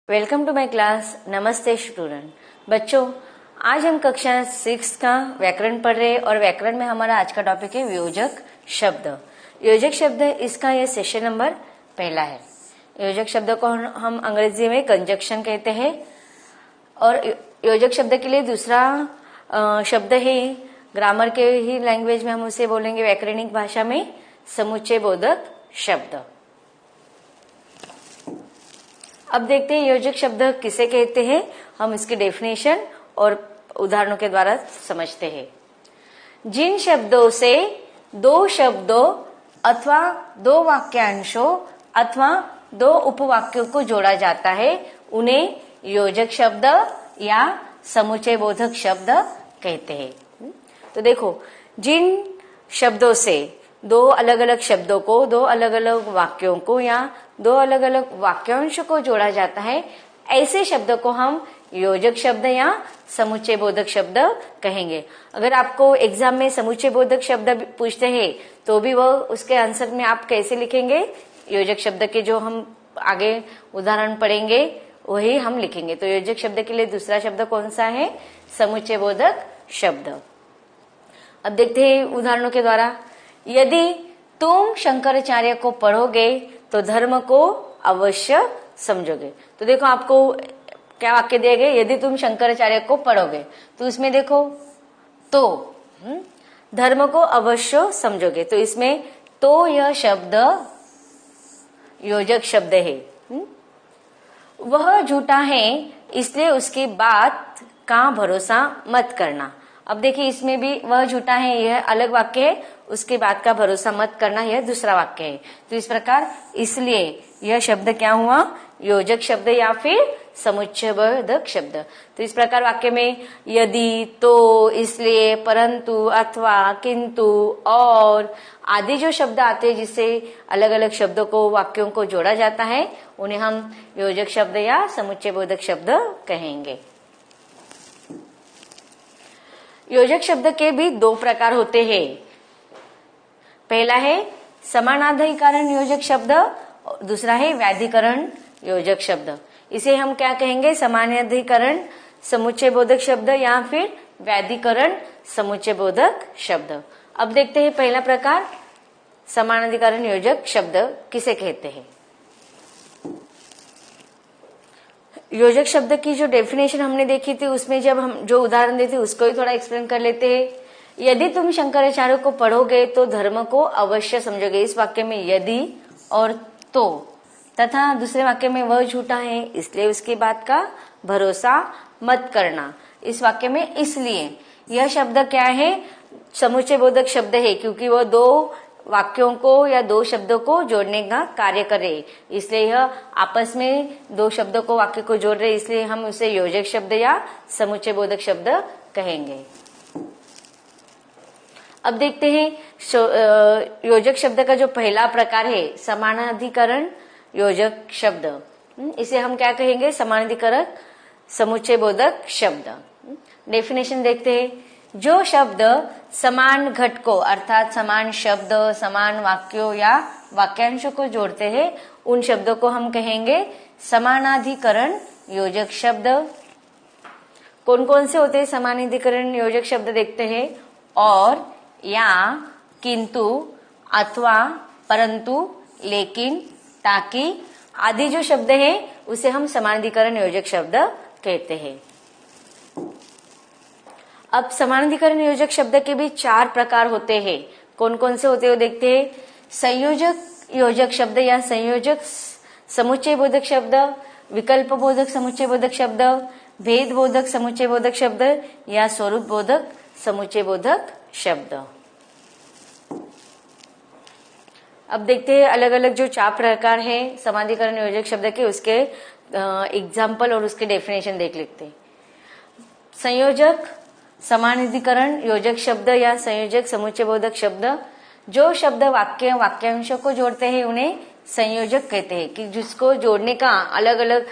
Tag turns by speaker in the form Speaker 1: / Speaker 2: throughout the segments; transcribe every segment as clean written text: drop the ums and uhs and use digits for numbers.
Speaker 1: Welcome to my class. नमस्ते student. बच्चों, आज हम कक्षा 6 का व्याकरण पढ़ रहे हैं और व्याकरण में हमारा आज का टॉपिक है योजक शब्द। योजक शब्द इसका यह सेशन नंबर पहला है। योजक शब्द को हम अंग्रेजी में कंजक्शन कहते हैं और योजक शब्द के लिए दूसरा शब्द है, ग्रामर के ही लैंग्वेज में हम उसे बोलेंगे व्याकरणिक भाषा में समुच्चय बोधक शब्द। अब देखते हैं योजक शब्द किसे कहते हैं। हम इसकी डेफिनेशन और उदाहरणों के द्वारा समझते हैं। जिन शब्दों से दो शब्दों अथवा दो वाक्यांशों अथवा दो उपवाक्यों को जोड़ा जाता है उन्हें योजक शब्द या समुच्चय बोधक शब्द कहते हैं। तो देखो, जिन शब्दों से दो अलग अलग शब्दों को, दो अलग अलग वाक्यों को या दो अलग अलग वाक्यांशों को जोड़ा जाता है, ऐसे शब्द को हम योजक शब्द या समुच्चय बोधक शब्द कहेंगे। अगर आपको एग्जाम में समुच्चय बोधक शब्द पूछते हैं तो भी वह उसके आंसर में आप कैसे लिखेंगे, योजक शब्द के जो हम आगे उदाहरण पढ़ेंगे वही हम लिखेंगे। तो योजक शब्द के लिए दूसरा शब्द कौन सा है? समुच्चय बोधक शब्द। अब देखते हैं उदाहरणों के द्वारा। यदि तुम शंकराचार्य को पढ़ोगे तो धर्म को अवश्य समझोगे। तो देखो, आपको क्या वाक्य दिए गए? यदि तुम शंकराचार्य को पढ़ोगे, तो इसमें देखो तो धर्म को अवश्य समझोगे। तो इसमें तो यह शब्द योजक शब्द है। वह झूठा है इसलिए उसकी बात का भरोसा मत करना। अब देखिए, इसमें भी वह झूठा है यह अलग वाक्य है, उसकी बात का भरोसा मत करना यह दूसरा वाक्य है। तो इस प्रकार इसलिए यह शब्द क्या हुआ? योजक शब्द या फिर समुच्चय बोधक शब्द। तो इस प्रकार वाक्य में यदि, तो, इसलिए, परंतु, अथवा, किंतु, और आदि जो शब्द आते हैं जिससे अलग अलग शब्दों को, वाक्यों को जोड़ा जाता है, उन्हें हम योजक शब्द या समुच्चय बोधक शब्द कहेंगे। योजक शब्द के भी दो प्रकार होते हैं। पहला है समानाधिकरण योजक शब्द, दूसरा है व्याधिकरण योजक शब्द। इसे हम क्या कहेंगे? समानाधिकरण समुच्चय बोधक शब्द या फिर व्याधिकरण समुच्चय बोधक शब्द। अब देखते हैं पहला प्रकार, समानाधिकरण योजक शब्द किसे कहते हैं। योजक शब्द की जो डेफिनेशन हमने देखी थी, उसमें जब हम जो उदाहरण देते उसको ही थोड़ा एक्सप्लेन कर लेते हैं। यदि तुम शंकराचार्य को पढ़ोगे तो धर्म को अवश्य समझोगे। इस वाक्य में यदि और तो, तथा दूसरे वाक्य में वह झूठा है इसलिए उसकी बात का भरोसा मत करना। इस वाक्य में इसलिए यह शब्द क्या है? समुच्चय बोधक शब्द है, क्योंकि वह दो वाक्यों को या दो शब्दों को जोड़ने का कार्य करे, इसलिए यह आपस में दो शब्दों को, वाक्य को जोड़ रहे, इसलिए हम उसे योजक शब्द या समुच्चय बोधक शब्द कहेंगे। अब देखते हैं योजक शब्द का जो पहला प्रकार है समानाधिकरण योजक शब्द। इसे हम क्या कहेंगे? समानाधिकरण समुच्चय बोधक शब्द। डेफिनेशन देखते हैं। जो शब्द समान घटकों अर्थात समान शब्द, समान वाक्यों या वाक्यांशों को जोड़ते हैं उन शब्दों को हम कहेंगे समानाधिकरण योजक शब्द। कौन कौन से होते हैं समानाधिकरण योजक शब्द? देखते हैं। और, या, किंतु, अथवा, परंतु, लेकिन, ताकि आदि जो शब्द है उसे हम समानाधिकरण योजक शब्द कहते हैं। अब समानाधिकरण योजक शब्द के भी चार प्रकार होते हैं। कौन कौन से होते हैं वो देखते हैं। संयोजक योजक शब्द या संयोजक समुच्चय बोधक शब्द, विकल्प बोधक समुच्चय बोधक शब्द, भेद बोधक समुच्चय बोधक शब्द या स्वरूप बोधक समुच्चय बोधक शब्द। अब देखते हैं अलग अलग जो चार प्रकार है समानाधिकरण योजक शब्द के, उसके एग्जाम्पल और उसके डेफिनेशन देख लेते हैं। संयोजक समानाधिकरण योजक शब्द या संयोजक समुच्चय बोधक शब्द, जो शब्द वाक्य वाक्यांशों को जोड़ते हैं उन्हें संयोजक कहते हैं, कि जिसको जोड़ने का अलग अलग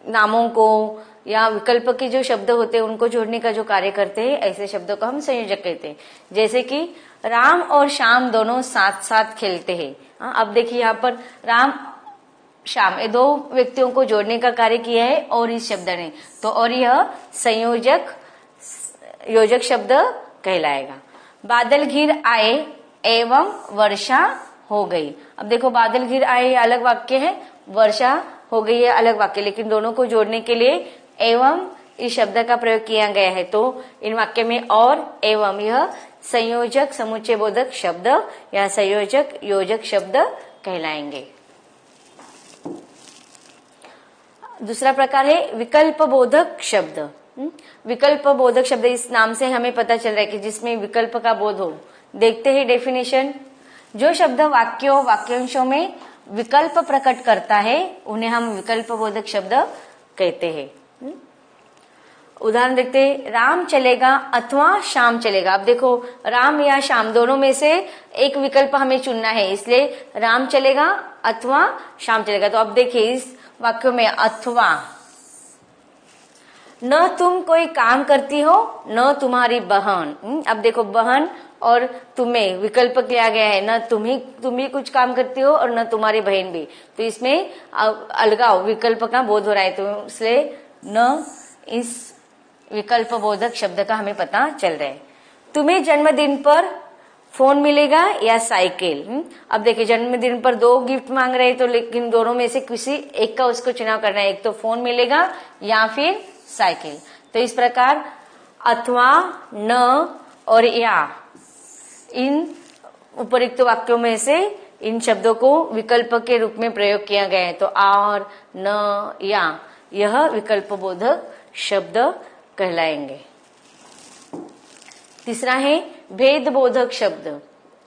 Speaker 1: नामों को या विकल्प के जो शब्द होते हैं उनको जोड़ने का जो कार्य करते हैं, ऐसे शब्दों को हम संयोजक कहते हैं। जैसे कि राम और श्याम दोनों साथ साथ खेलते हैं। अब देखिए यहाँ पर राम श्याम, ये दो व्यक्तियों को जोड़ने का कार्य किया है और इस शब्द ने, तो और यह संयोजक योजक शब्द कहलाएगा। बादल घिर आए एवं वर्षा हो गई। अब देखो बादल घिर आए ये अलग वाक्य है, वर्षा हो गई है अलग वाक्य, लेकिन दोनों को जोड़ने के लिए एवं इस शब्द का प्रयोग किया गया है। तो इन वाक्य में और एवं यह संयोजक समुच्चय बोधक शब्द या संयोजक योजक शब्द कहलाएंगे। दूसरा प्रकार है विकल्प बोधक शब्द। विकल्प बोधक शब्द, इस नाम से हमें पता चल रहा है कि जिसमें विकल्प का बोध हो। देखते हैं डेफिनेशन। जो शब्द वाक्यों वाक्यांशों में विकल्प प्रकट करता है उन्हें हम विकल्प बोधक शब्द कहते हैं। उदाहरण देखते हैं, राम चलेगा अथवा श्याम चलेगा। अब देखो राम या श्याम दोनों में से एक विकल्प हमें चुनना है, इसलिए राम चलेगा अथवा श्याम चलेगा। तो अब देखिए इस वाक्यों में अथवा, न तुम कोई काम करती हो न तुम्हारी बहन। अब देखो बहन और तुम्हें विकल्प किया गया है, न तुम ही कुछ काम करती हो और न तुम्हारी बहन भी, तो इसमें अलगाव विकल्प का बोध हो रहा है, तो इसलिए न इस विकल्प बोधक शब्द का हमें पता चल रहा है। तुम्हें जन्मदिन पर फोन मिलेगा या साइकिल। अब देखिए जन्मदिन पर दो गिफ्ट मांग रहे हैं, तो लेकिन दोनों में से किसी एक का उसको चुनाव करना है, एक तो फोन मिलेगा या फिर साइकिल। तो इस प्रकार अथवा, न और या इन उपरोक्त वाक्यों में से इन शब्दों को विकल्प के रूप में प्रयोग किया गया है। तो और, न, या यह विकल्प बोधक शब्द कहलाएंगे। तीसरा है भेद बोधक शब्द।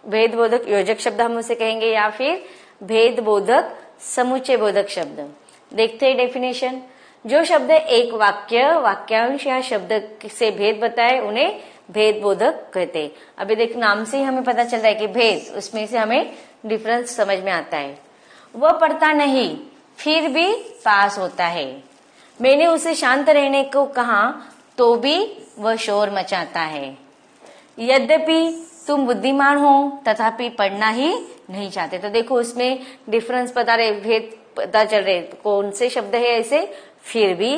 Speaker 1: भेद बोधक योजक शब्द हम उसे कहेंगे या फिर भेद बोधक समुच्चय बोधक शब्द। देखते हैं डेफिनेशन। जो शब्द एक वाक्य वाक्यांश या शब्द से भेद बताए उन्हें भेद बोधक कहते हैं। अभी देख नाम से ही हमें पता चल रहा है कि भेद, उसमें से हमें डिफरेंस समझ में आता है। वह पढ़ता नहीं फिर भी पास होता है। मैंने उसे शांत रहने को कहा तो भी वह शोर मचाता है। यद्यपि तुम बुद्धिमान हो तथापि पढ़ना ही नहीं चाहते। तो देखो उसमें डिफरेंस पता रहे, भेद पता चल रहे कौन से शब्द है ऐसे, फिर भी,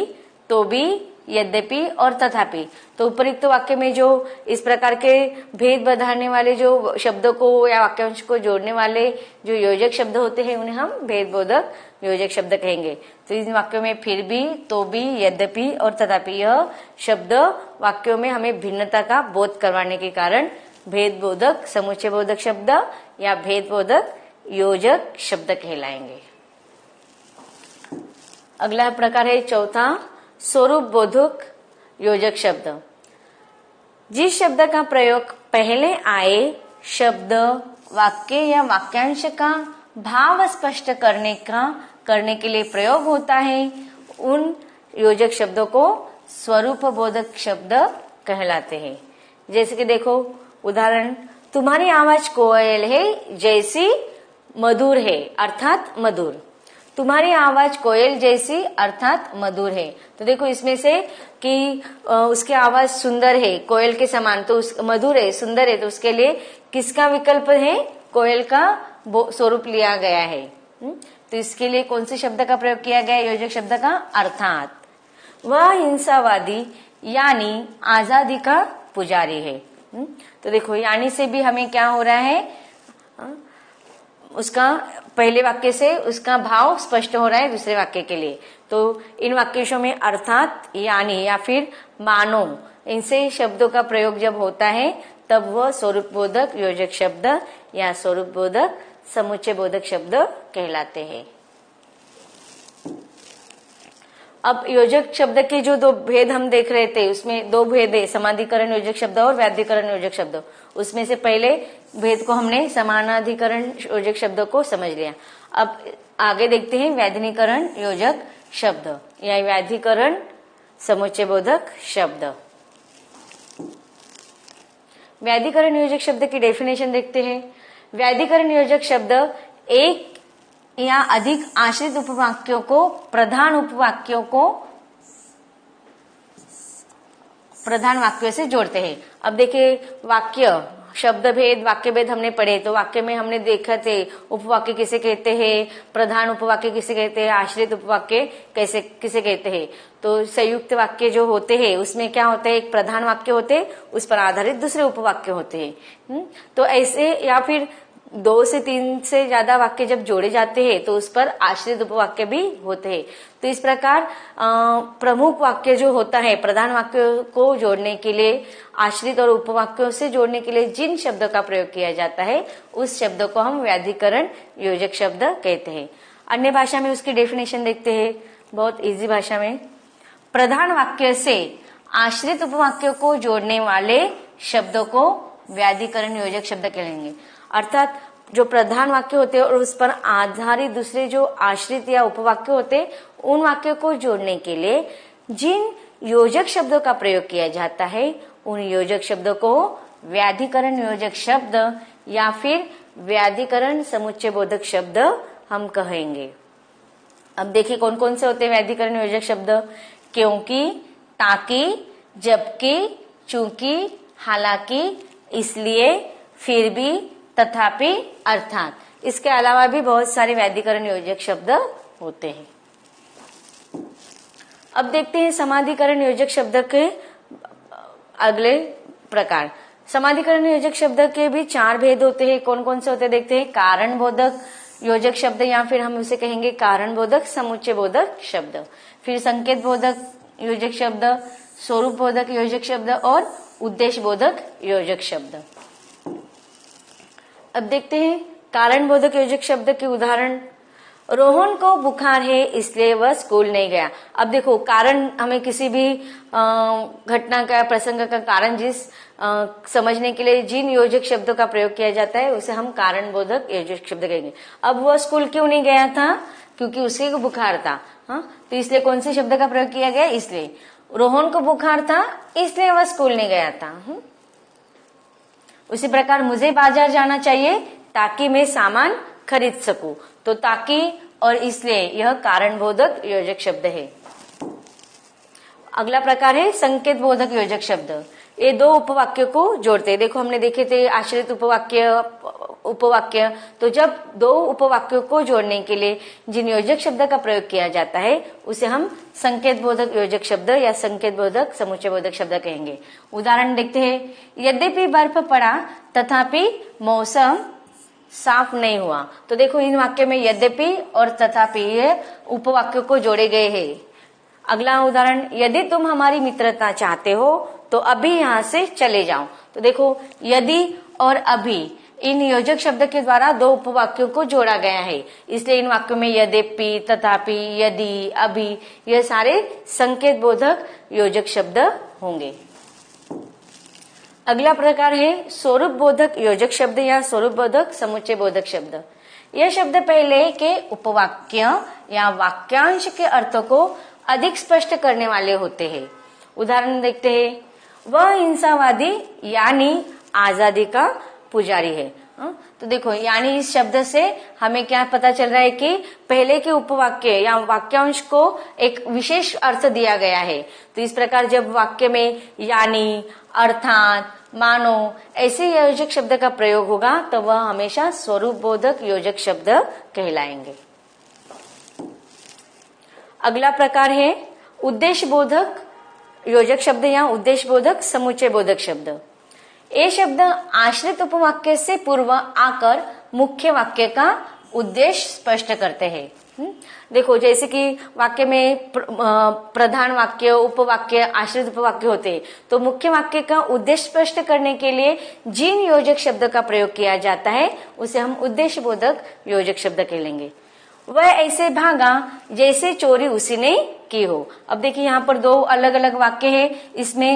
Speaker 1: तो भी, यद्यपि और तथापि। तो उपरोक्त वाक्य में जो इस प्रकार के भेद बढ़ाने वाले जो शब्दों को या वाक्यांश को जोड़ने वाले जो योजक शब्द होते हैं उन्हें हम भेद बोधक योजक शब्द कहेंगे। तो इन वाक्यों में फिर भी, तो भी, यद्यपि और तथापि यह शब्द वाक्यों में हमें भिन्नता का बोध करवाने के कारण भेद बोधक समुच्चय बोधक शब्द या भेद बोधक योजक शब्द कहलाएंगे। अगला प्रकार है चौथा स्वरूप बोधक योजक शब्द। जिस शब्द का प्रयोग पहले आए शब्द वाक्य या वाक्यांश का भाव स्पष्ट करने के लिए प्रयोग होता है उन योजक शब्दों को स्वरूप बोधक शब्द कहलाते हैं। जैसे कि देखो उदाहरण, तुम्हारी आवाज कोयल है जैसी मधुर है अर्थात मधुर। तुम्हारी आवाज कोयल जैसी अर्थात मधुर है। तो देखो इसमें से कि उसकी आवाज सुंदर है कोयल के समान, तो मधुर है सुंदर है, तो उसके लिए किसका विकल्प है, कोयल का स्वरूप लिया गया है। तो इसके लिए कौन से शब्द का प्रयोग किया गया, योजक शब्द का, अर्थात। वह हिंसावादी यानी आजादी का पुजारी है। तो देखो यानी से भी हमें क्या हो रहा है, उसका पहले वाक्य से उसका भाव स्पष्ट हो रहा है दूसरे वाक्य के लिए। तो इन वाक्यों में अर्थात, यानी या फिर मानो, इनसे शब्दों का प्रयोग जब होता है तब वह स्वरूप बोधक योजक शब्द या स्वरूप बोधक समुच्चय बोधक शब्द कहलाते हैं। अब योजक शब्द के जो दो भेद हम देख रहे थे उसमें दो भेद है, समाधिकरण योजक शब्द और व्याधिकरण योजक शब्द। उसमें से पहले भेद को हमने समानाधिकरण योजक शब्द को समझ लिया। अब आगे देखते हैं व्याधिकरण योजक शब्द या व्याधिकरण समुच्चय बोधक शब्द। व्याधिकरण योजक शब्द की डेफिनेशन देखते हैं। व्याधिकरण योजक शब्द एक या अधिक आश्रित उपवाक्यों को प्रधान वाक्यों से जोड़ते हैं। अब देखिए वाक्य शब्द भेद वाक्य भेद हमने पढ़े, तो वाक्य में हमने देखा थे उपवाक्य किसे कहते हैं, प्रधान उपवाक्य किसे कहते हैं, आश्रित उपवाक्य कैसे किसे कहते हैं। तो संयुक्त वाक्य जो होते हैं उसमें क्या होता है, एक प्रधान वाक्य होते हैं, उस पर आधारित दूसरे उपवाक्य होते हैं। तो ऐसे या फिर 2 से 3 से ज्यादा वाक्य जब जोड़े जाते हैं तो उस पर आश्रित उपवाक्य भी होते हैं। तो इस प्रकार प्रमुख वाक्य जो होता है, प्रधान वाक्य को जोड़ने के लिए, आश्रित और उपवाक्यों से जोड़ने के लिए जिन शब्दों का प्रयोग किया जाता है उस शब्द को हम व्याधिकरण योजक शब्द कहते हैं। अन्य भाषा में उसकी डेफिनेशन देखते हैं, बहुत इजी भाषा में। प्रधान वाक्य से आश्रित उपवाक्यों को जोड़ने वाले शब्दों को व्याधिकरण योजक शब्द कहेंगे। अर्थात जो प्रधान वाक्य होते हैं और उस पर आधारित दूसरे जो आश्रित या उपवाक्य होते हैं उन वाक्यों को जोड़ने के लिए जिन योजक शब्दों का प्रयोग किया जाता है उन योजक शब्दों को व्याधिकरण योजक शब्द या फिर व्याधिकरण समुच्चय बोधक शब्द हम कहेंगे। अब देखिए कौन कौन से होते हैं व्याधिकरण योजक शब्द। क्योंकि, ताकि, जबकि, चूंकि, हालांकि, इसलिए, फिर भी, तथापि, अर्थात। इसके अलावा भी बहुत सारे व्याधिकरण योजक शब्द होते हैं। अब देखते हैं समाधिकरण योजक शब्द के अगले प्रकार। समाधिकरण योजक शब्द के भी 4 भेद होते हैं। कौन कौन से होते हैं देखते हैं। कारण बोधक योजक शब्द या फिर हम उसे कहेंगे कारण बोधक समुच्चय बोधक शब्द, फिर संकेत बोधक योजक शब्द, स्वरूप बोधक योजक शब्द और उद्देश्य बोधक योजक शब्द। अब देखते हैं कारण बोधक योजक शब्द के उदाहरण। रोहन को बुखार है इसलिए वह स्कूल नहीं गया। अब देखो कारण हमें किसी भी घटना का प्रसंग का कारण जिस समझने के लिए जिन योजक शब्दों का प्रयोग किया जाता है उसे हम कारण बोधक योजक शब्द कहेंगे। अब वह स्कूल क्यों नहीं गया था, क्योंकि उसे बुखार था। हाँ, तो इसलिए कौन से शब्द का प्रयोग किया गया, इसलिए। रोहन को बुखार था इसलिए वह स्कूल नहीं गया था। उसी प्रकार मुझे बाजार जाना चाहिए ताकि मैं सामान खरीद सकूं, तो ताकि और इसलिए यह कारण बोधक योजक शब्द है। अगला प्रकार है संकेत बोधक योजक शब्द। ये 2 उपवाक्य को जोड़ते हैं। देखो हमने देखे थे आश्रित उपवाक्य, तो जब 2 उपवाक्यों को जोड़ने के लिए जिन योजक शब्द का प्रयोग किया जाता है उसे हम संकेत बोधक योजक शब्द या संकेत बोधक समुच्चय बोधक शब्द कहेंगे। उदाहरण देखते हैं। यद्यपि बर्फ पड़ा तथापि मौसम साफ नहीं हुआ। तो देखो इन वाक्य में यद्यपि और तथापि ये उपवाक्यों को जोड़े गए हैं। अगला उदाहरण, यदि तुम हमारी मित्रता चाहते हो तो अभी यहाँ से चले जाओ। तो देखो यदि और अभी इन योजक शब्द के द्वारा 2 उपवाक्यों को जोड़ा गया है, इसलिए इन वाक्यों में यद्यपि, तथापि, यदि, अभी ये सारे संकेत बोधक योजक शब्द होंगे। अगला प्रकार है स्वरूप बोधक योजक शब्द या स्वरूप बोधक समुच्चय बोधक शब्द। यह शब्द पहले के उपवाक्य या वाक्यांश के अर्थों को अधिक स्पष्ट करने वाले होते हैं। उदाहरण देखते हैं। वह हिंसावादी यानी आजादी का पुजारी है। तो देखो यानी इस शब्द से हमें क्या पता चल रहा है कि पहले के उपवाक्य या वाक्यांश को एक विशेष अर्थ दिया गया है। तो इस प्रकार जब वाक्य में यानी, अर्थात, मानो ऐसे योजक शब्द का प्रयोग होगा तो वह हमेशा स्वरूप बोधक योजक शब्द कहलाएंगे। अगला प्रकार है उद्देश्य बोधक योजक शब्द या उद्देश्य बोधक समुच्चय बोधक शब्द। ये शब्द आश्रित उपवाक्य से पूर्व आकर मुख्य वाक्य का उद्देश्य स्पष्ट करते हैं। देखो जैसे कि वाक्य में प्रधान वाक्य, उपवाक्य, आश्रित उपवाक्य होते हैं, तो मुख्य वाक्य का उद्देश्य स्पष्ट करने के लिए जिन योजक शब्द का प्रयोग किया जाता है उसे हम उद्देश्य बोधक योजक शब्द कहलेंगे। वह ऐसे भागा जैसे चोरी उसी ने की हो। अब देखिए यहाँ पर 2 अलग अलग वाक्य है। इसमें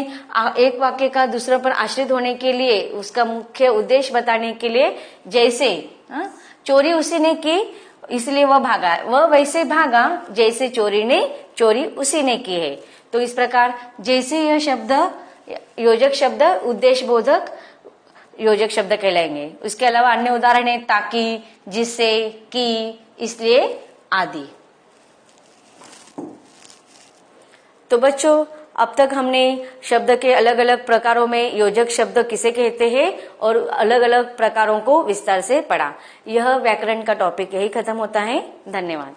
Speaker 1: एक वाक्य का दूसरे पर आश्रित होने के लिए उसका मुख्य उद्देश्य बताने के लिए जैसे चोरी उसी ने की इसलिए वह भागा, वह वैसे भागा जैसे चोरी उसी ने की है। तो इस प्रकार जैसे यह शब्द योजक शब्द उद्देश्य बोधक योजक शब्द कहलाएंगे। उसके अलावा अन्य उदाहरण है ताकि, जिससे, की, इसलिए आदि। तो बच्चों अब तक हमने शब्द के अलग अलग प्रकारों में योजक शब्द किसे कहते हैं और अलग अलग प्रकारों को विस्तार से पढ़ा। यह व्याकरण का टॉपिक यही खत्म होता है। धन्यवाद।